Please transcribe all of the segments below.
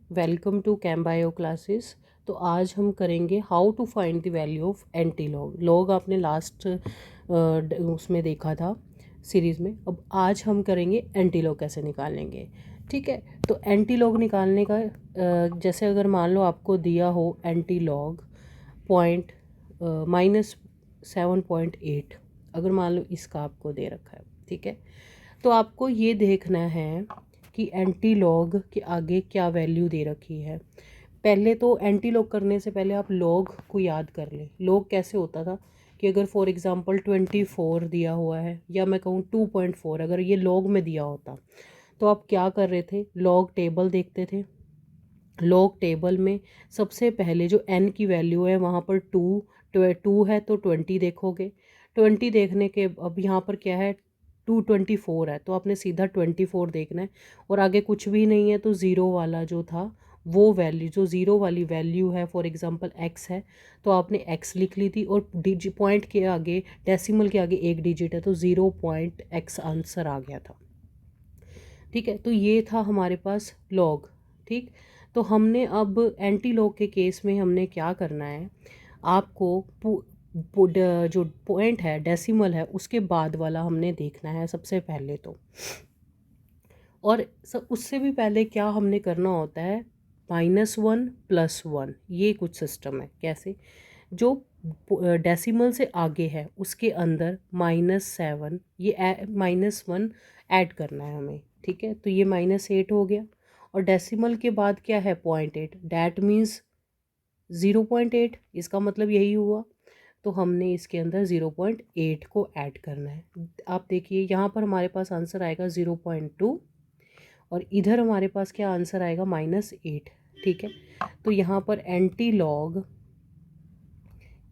Welcome to कैम्बायो classes. तो आज हम करेंगे how to find the value of anti log. Log आपने लास्ट उसमें देखा था सीरीज़ में। अब आज हम करेंगे एंटी लॉग कैसे निकालेंगे। ठीक है, तो एंटी लॉग निकालने का जैसे अगर मान लो आपको दिया हो एंटी लॉग पॉइंट -7.8, अगर मान लो इसका आपको दे रखा है। ठीक है, तो आपको ये देखना है कि एंटी लॉग के आगे क्या वैल्यू दे रखी है। पहले तो एंटी लॉग करने से पहले आप लॉग को याद कर लें। लॉग कैसे होता था कि अगर फॉर एग्जांपल 24 दिया हुआ है या मैं कहूँ 2.4, अगर ये लॉग में दिया होता तो आप क्या कर रहे थे, लॉग टेबल देखते थे। लॉग टेबल में सबसे पहले जो n की वैल्यू है वहाँ पर 2 है तो 20 देखोगे। 20 देखने के अब यहाँ पर क्या है, 224 है तो आपने सीधा 24 देखना है और आगे कुछ भी नहीं है तो ज़ीरो वाला जो था वो वैल्यू, जो ज़ीरो वाली वैल्यू है फॉर एग्जांपल x है तो आपने x लिख ली थी और पॉइंट के आगे, डेसिमल के आगे एक डिजिट है तो 0.x आंसर आ गया था। ठीक है, तो ये था हमारे पास लॉग। ठीक, तो हमने अब एंटी लॉग के केस में हमने क्या करना है, आपको जो पॉइंट है डेसिमल है उसके बाद वाला हमने देखना है सबसे पहले तो। और उससे भी पहले क्या हमने करना होता है, -1 +1, ये कुछ सिस्टम है। कैसे, जो डेसिमल से आगे है उसके अंदर -7 ये -1 ऐड करना है हमें। ठीक है, तो ये -8 हो गया और डेसिमल के बाद क्या है 0.8, डैट मीन्स 0.8, इसका मतलब यही हुआ। तो हमने इसके अंदर 0.8 को ऐड करना है। आप देखिए यहाँ पर हमारे पास आंसर आएगा 0.2 और इधर हमारे पास क्या आंसर आएगा -8। ठीक है, तो यहाँ पर एंटी लॉग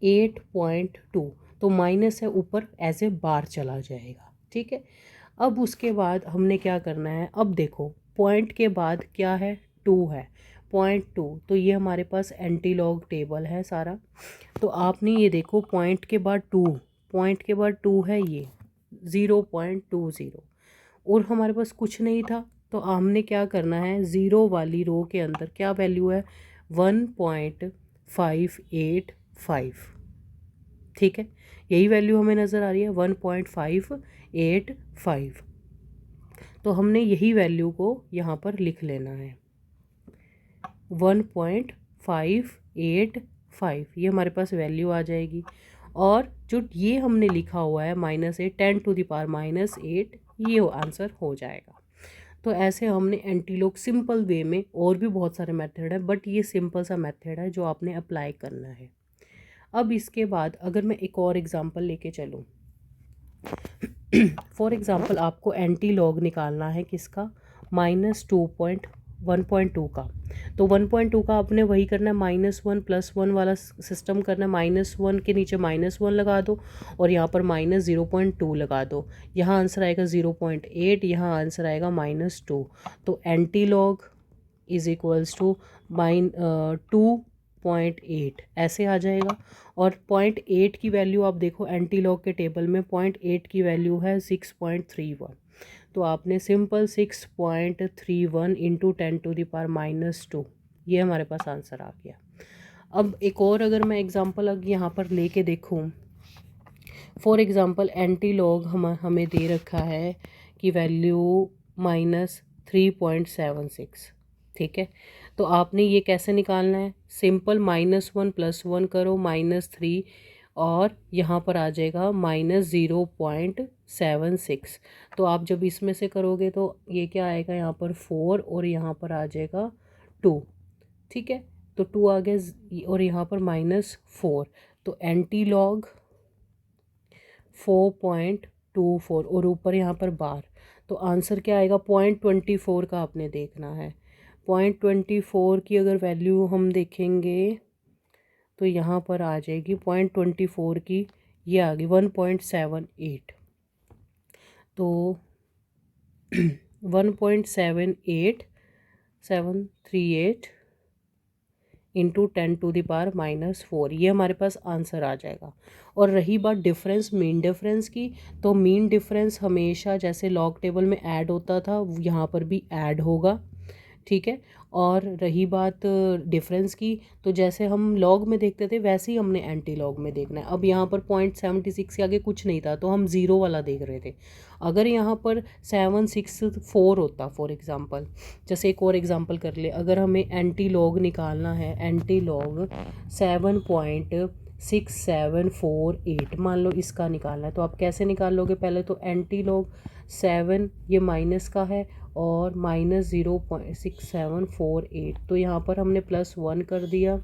8.2, तो माइनस है ऊपर एज ए बार चला जाएगा। ठीक है, अब उसके बाद हमने क्या करना है, अब देखो पॉइंट के बाद क्या है, 2 है, 0.2, तो ये हमारे पास एंटी लॉग टेबल है सारा। तो आपने ये देखो पॉइंट के बाद 2, पॉइंट के बाद 2 है ये 0.20 और हमारे पास कुछ नहीं था तो हमने क्या करना है, ज़ीरो वाली रो के अंदर क्या वैल्यू है 1.585। ठीक है, यही वैल्यू हमें नज़र आ रही है 1.585। तो हमने यही वैल्यू को यहाँ पर लिख लेना है 1.585, ये हमारे पास वैल्यू आ जाएगी। और जो ये हमने लिखा हुआ है -8, 10⁻⁻8, ये आंसर हो जाएगा। तो ऐसे हमने एंटी लॉग सिंपल वे में, और भी बहुत सारे मेथड है बट ये सिंपल सा मेथड है जो आपने अप्लाई करना है। अब इसके बाद अगर मैं एक और एग्जांपल लेके चलूँ, फॉर एग्जांपल आपको एंटी लॉग निकालना है किसका, -1.2 का। तो 1.2 का आपने वही करना है, -1 +1 वाला सिस्टम करना है। -1 के नीचे -1 लगा दो और यहाँ पर -0.2 लगा दो। यहाँ आंसर आएगा 0.8, यहाँ आंसर आएगा -2। तो anti log is equals to 2.8 ऐसे आ जाएगा। और 0.8 की वैल्यू आप देखो एंटी लॉग के टेबल में 0.8 की वैल्यू है 6.31। तो आपने सिंपल 6.31 इंटू 10⁻⁻², ये हमारे पास आंसर आ गया। अब एक और अगर मैं एग्जांपल अब यहाँ पर लेके देखूँ, फॉर एग्जांपल एंटी लॉग हमें दे रखा है कि वैल्यू -3.76। ठीक है, तो आपने ये कैसे निकालना है, सिंपल -1 +1 करो -3 और यहाँ पर आ जाएगा -0.76। तो आप जब इसमें से करोगे तो ये क्या आएगा, यहाँ पर 4 और यहाँ पर आ जाएगा 2। ठीक है, तो 2 आ गया और यहाँ पर -4, तो एंटी लॉग 4.24 और ऊपर यहाँ पर बार, तो आंसर क्या आएगा 0.24 का आपने देखना है। 0.24 की अगर वैल्यू हम देखेंगे तो यहाँ पर आ जाएगी 0.24 की, ये आ गई 1.78। तो 1.78738 इंटू 10⁻⁻4, ये हमारे पास आंसर आ जाएगा। और रही बात डिफरेंस, मीन डिफरेंस की, तो मीन डिफरेंस हमेशा जैसे लॉग टेबल में ऐड होता था यहाँ पर भी ऐड होगा। ठीक है। और रही बात डिफरेंस की, तो जैसे हम लॉग में देखते थे वैसे ही हमने एंटी लॉग में देखना है। अब यहाँ पर 0.76 के आगे कुछ नहीं था तो हम ज़ीरो वाला देख रहे थे। अगर यहाँ पर 764 होता फॉर एग्ज़ाम्पल, जैसे एक और एग्ज़ाम्पल कर ले, अगर हमें एंटी लॉग निकालना है, एंटी लॉग 7.6748 मान लो इसका निकालना है, तो आप कैसे निकाल लोगे? पहले तो एंटी लॉग 7 ये माइनस का है और माइनस 0.6748, तो यहाँ पर हमने +1 कर दिया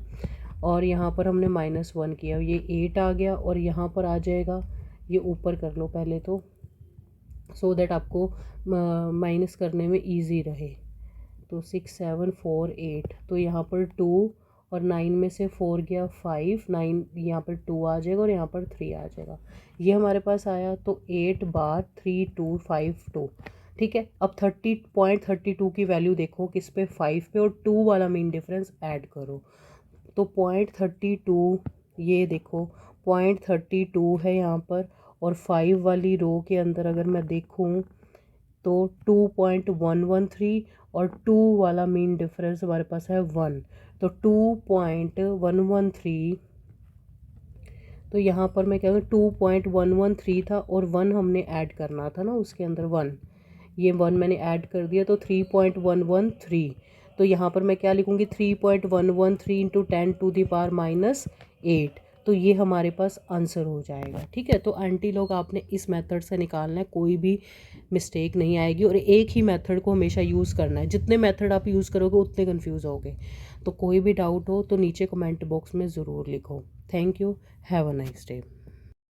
और यहाँ पर हमने -1 किया, ये 8 आ गया और यहाँ पर आ जाएगा, ये ऊपर कर लो पहले तो, सो दैट आपको माइनस करने में इजी रहे। तो 6748, तो यहाँ पर 2 और 9 में से 4 गया 5, 9 यहाँ पर 2 आ जाएगा और यहाँ पर 3 आ जाएगा, ये हमारे पास आया। तो 8 बार 3252, ठीक है। अब 30.32 की वैल्यू देखो किस पे, 5 पे, और 2 वाला मेन डिफरेंस ऐड करो। तो 0.32, ये देखो 0.32 है यहाँ पर, और 5 वाली रो के अंदर अगर मैं देखूँ तो 2.113, और 2 वाला मेन डिफरेंस हमारे पास है 1, तो 2.113, तो यहाँ पर मैं कह रहा हूँ 2.113 था और 1 हमने ऐड करना था ना उसके अंदर 1, ये 1 मैंने ऐड कर दिया तो 3.113। तो यहाँ पर मैं क्या लिखूँगी, 3.113 इंटू 10⁻⁻8, तो ये हमारे पास आंसर हो जाएगा, ठीक है। तो एंटी लॉग आपने इस मेथड से निकालना है, कोई भी मिस्टेक नहीं आएगी, और एक ही मेथड को हमेशा यूज़ करना है। जितने मेथड आप यूज़ करोगे उतने कन्फ्यूज़ होगे। तो कोई भी डाउट हो तो नीचे कमेंट बॉक्स में ज़रूर लिखो। Thank you, have a nice day.